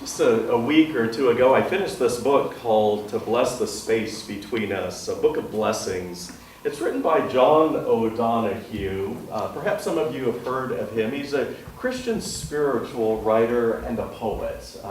Just a week or two ago, I finished this book called To Bless the Space Between Us, a book of blessings. It's written by John O'Donohue. Perhaps some of you have heard of him. He's a Christian spiritual writer and a poet.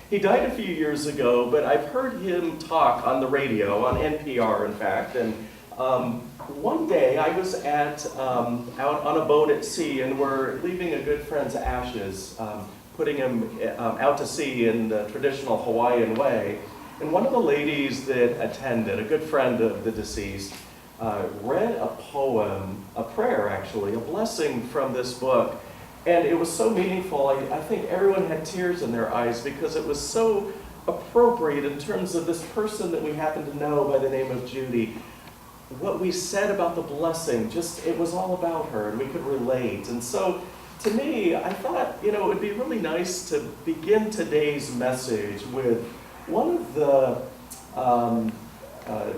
He died a few years ago, but I've heard him talk on the radio, on NPR in fact, and one day I was out on a boat at sea, and we're leaving a good friend's ashes, putting him out to sea in the traditional Hawaiian way. And one of the ladies that attended, a good friend of the deceased, read a poem, a prayer actually, a blessing from this book. And it was so meaningful. I think everyone had tears in their eyes because it was so appropriate in terms of this person that we happen to know by the name of Judy. What we said about the blessing, it was all about her, and we could relate. And so, to me, I thought, it would be really nice to begin today's message with one of the,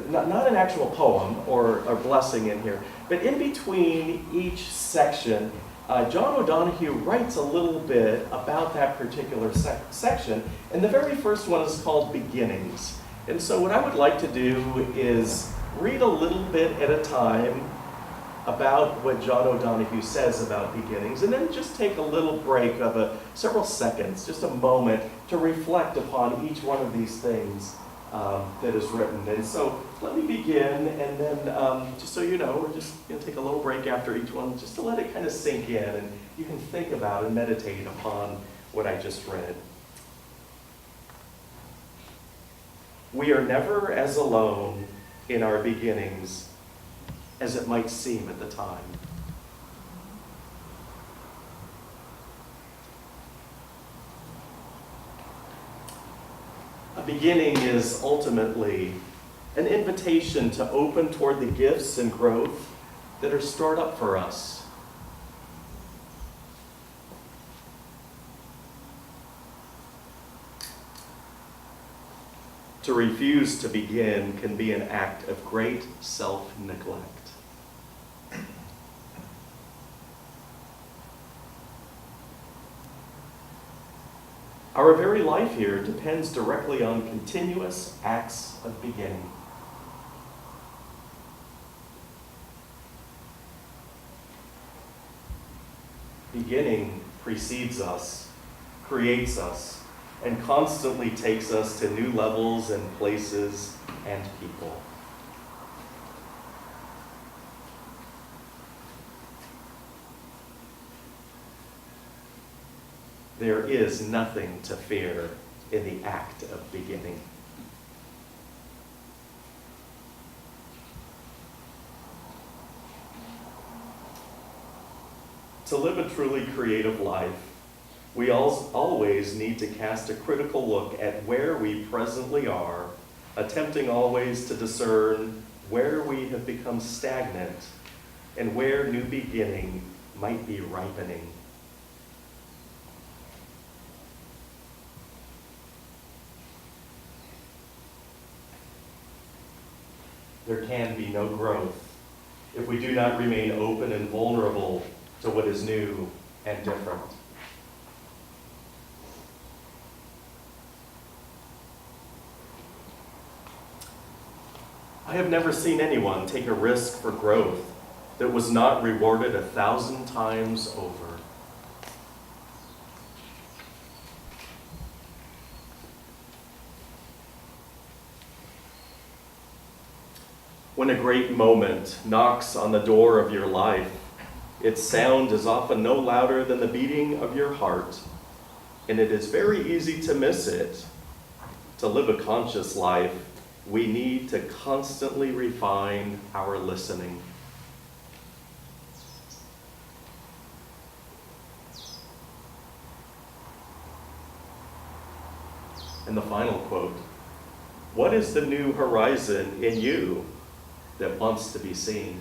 not an actual poem or a blessing in here, but in between each section, John O'Donohue writes a little bit about that particular section, and the very first one is called Beginnings. And so what I would like to do is read a little bit at a time about what John O'Donohue says about beginnings, and then just take a little break of several seconds, just a moment, to reflect upon each one of these things that is written. And so let me begin, and then just so you know, we're just going to take a little break after each one, just to let it kind of sink in, and you can think about and meditate upon what I just read. We are never as alone in our beginnings as it might seem at the time. A beginning is ultimately an invitation to open toward the gifts and growth that are stored up for us. To refuse to begin can be an act of great self-neglect. Our very life here depends directly on continuous acts of beginning. Beginning precedes us, creates us, and constantly takes us to new levels and places and people. There is nothing to fear in the act of beginning. To live a truly creative life, we always need to cast a critical look at where we presently are, attempting always to discern where we have become stagnant and where new beginning might be ripening. There can be no growth if we do not remain open and vulnerable to what is new and different. I have never seen anyone take a risk for growth that was not rewarded 1,000 times over. When a great moment knocks on the door of your life, its sound is often no louder than the beating of your heart, and it is very easy to miss it. To live a conscious life, we need to constantly refine our listening. And the final quote, what is the new horizon in you that wants to be seen?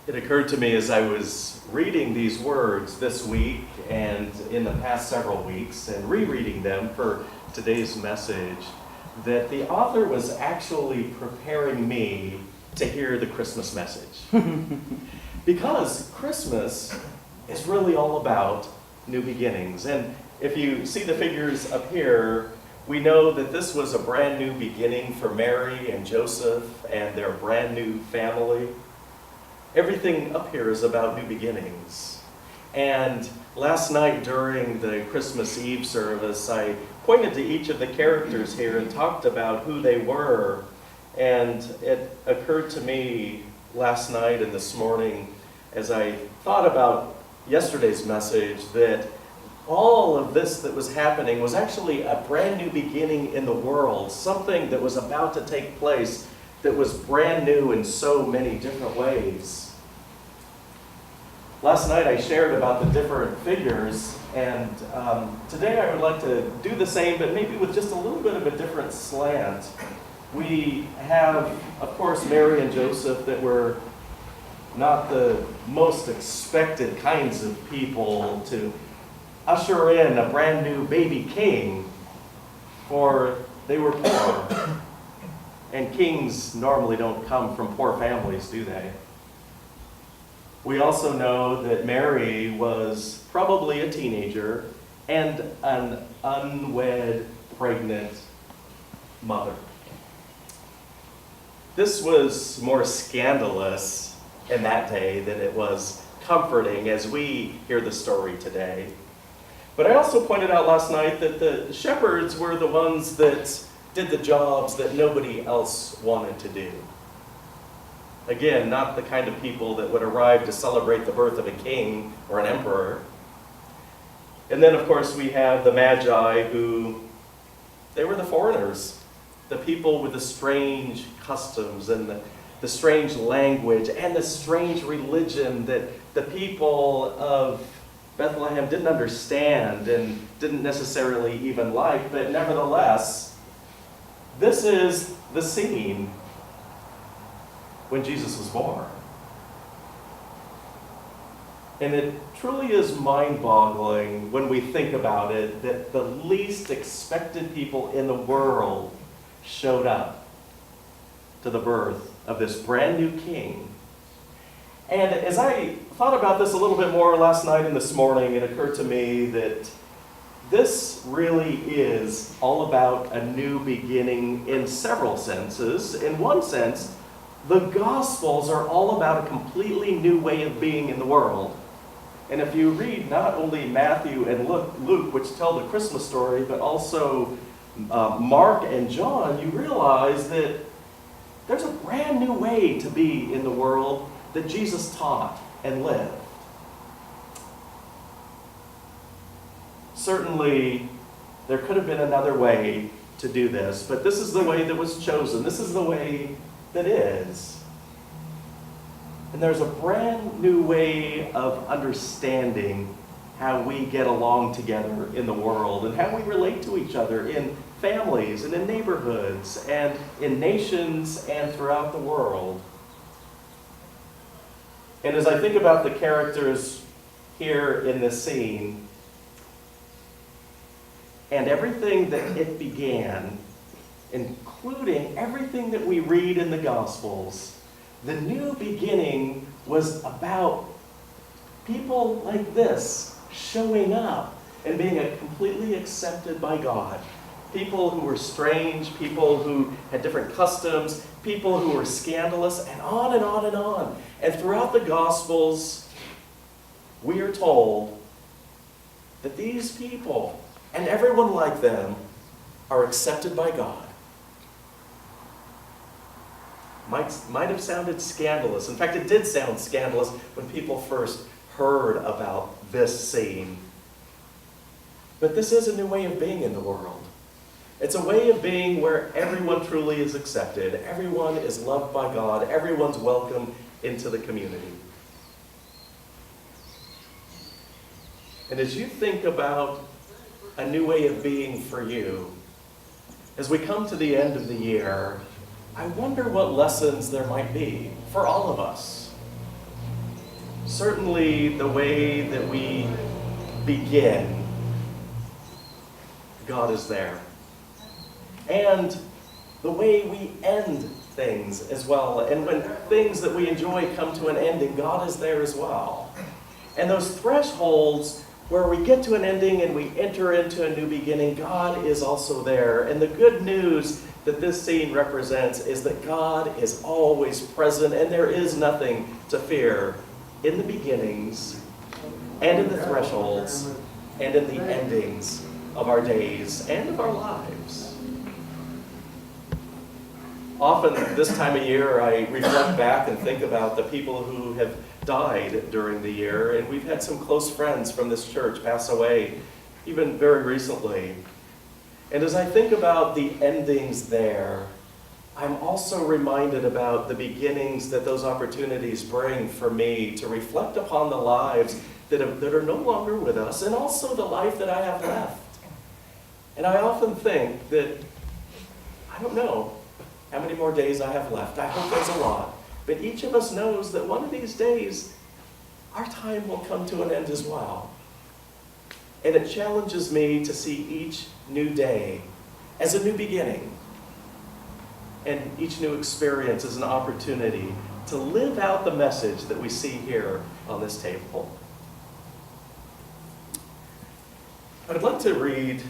It occurred to me as I was reading these words this week and in the past several weeks and rereading them for today's message that the author was actually preparing me to hear the Christmas message. Because Christmas is really all about new beginnings. And if you see the figures up here, we know that this was a brand new beginning for Mary and Joseph and their brand new family. Everything up here is about new beginnings. And last night during the Christmas Eve service, I pointed to each of the characters here and talked about who they were. And it occurred to me last night and this morning as I thought about yesterday's message that all of this that was happening was actually a brand new beginning in the world, something that was about to take place that was brand new in so many different ways. Last night I shared about the different figures, and today I would like to do the same, but maybe with just a little bit of a different slant. We have, of course, Mary and Joseph that were not the most expected kinds of people to usher in a brand new baby king, for they were poor. And kings normally don't come from poor families, do they? We also know that Mary was probably a teenager and an unwed, pregnant mother. This was more scandalous in that day than it was comforting as we hear the story today. But I also pointed out last night that the shepherds were the ones that did the jobs that nobody else wanted to do. Again, not the kind of people that would arrive to celebrate the birth of a king or an emperor. And then, of course, we have the Magi, who, they were the foreigners, the people with the strange customs and the strange language and the strange religion that the people of Bethlehem didn't understand and didn't necessarily even like, but nevertheless, this is the scene when Jesus was born. And it truly is mind-boggling when we think about it that the least expected people in the world showed up to the birth of this brand new king. And as I thought about this a little bit more last night and this morning, it occurred to me that this really is all about a new beginning in several senses. In one sense, the Gospels are all about a completely new way of being in the world. And if you read not only Matthew and Luke, which tell the Christmas story, but also Mark and John, you realize that there's a brand new way to be in the world that Jesus taught and lived. Certainly, there could have been another way to do this, but this is the way that was chosen. This is the way that is. And there's a brand new way of understanding how we get along together in the world and how we relate to each other in families and in neighborhoods and in nations and throughout the world. And as I think about the characters here in this scene, and everything that it began, including everything that we read in the Gospels, the new beginning was about people like this showing up and being completely accepted by God. People who were strange, people who had different customs, people who were scandalous, and on and on and on. And throughout the Gospels, we are told that these people and everyone like them are accepted by God. Might have sounded scandalous. In fact, it did sound scandalous when people first heard about this scene. But this is a new way of being in the world. It's a way of being where everyone truly is accepted. Everyone is loved by God. Everyone's welcome into the community. And as you think about a new way of being for you, as we come to the end of the year, I wonder what lessons there might be for all of us. certainly the way that we begin, God is there. And the way we end things as well. And when things that we enjoy come to an ending, God is there as well. And those thresholds where we get to an ending and we enter into a new beginning, God is also there. And the good news that this scene represents is that God is always present and there is nothing to fear in the beginnings and in the thresholds and in the endings of our days and of our lives. Often this time of year, I reflect back and think about the people who have died during the year, and we've had some close friends from this church pass away, even very recently. And as I think about the endings there, I'm also reminded about the beginnings that those opportunities bring for me to reflect upon the lives that are no longer with us, and also the life that I have left. And I often think that, I don't know how many more days I have left. I hope there's a lot. But each of us knows that one of these days, our time will come to an end as well. And it challenges me to see each new day as a new beginning. And each new experience as an opportunity to live out the message that we see here on this table. I'd like to read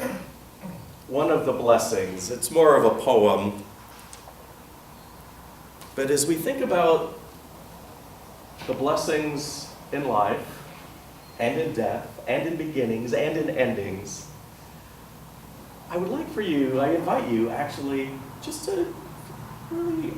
one of the blessings. It's more of a poem. But as we think about the blessings in life, and in death, and in beginnings, and in endings, I would like for you, I invite you actually, just to really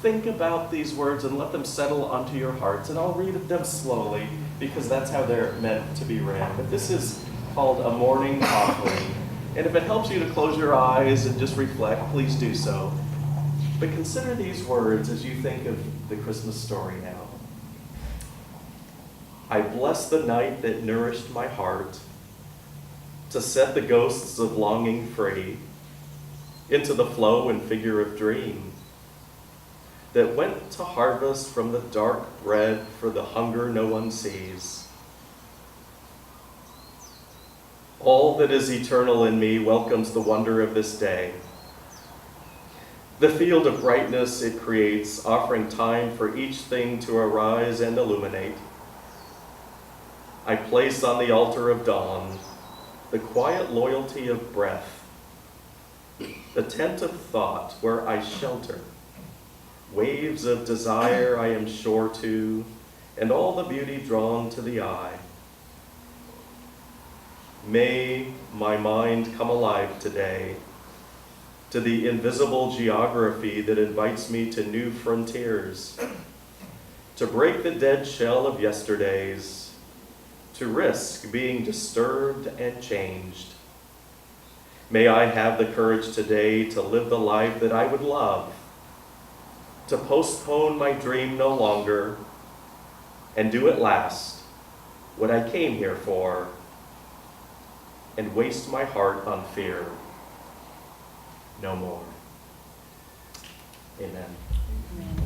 think about these words and let them settle onto your hearts. And I'll read them slowly, because that's how they're meant to be read. But this is called A Morning Offering. And if it helps you to close your eyes and just reflect, please do so. But consider these words as you think of the Christmas story now. I bless the night that nourished my heart to set the ghosts of longing free into the flow and figure of dream that went to harvest from the dark bread for the hunger no one sees. All that is eternal in me welcomes the wonder of this day. The field of brightness it creates, offering time for each thing to arise and illuminate. I place on the altar of dawn the quiet loyalty of breath, the tent of thought where I shelter, waves of desire I am sure to, and all the beauty drawn to the eye. May my mind come alive today to the invisible geography that invites me to new frontiers, to break the dead shell of yesterdays, to risk being disturbed and changed. May I have the courage today to live the life that I would love, to postpone my dream no longer, and do at last what I came here for, and waste my heart on fear no more. Amen. Amen.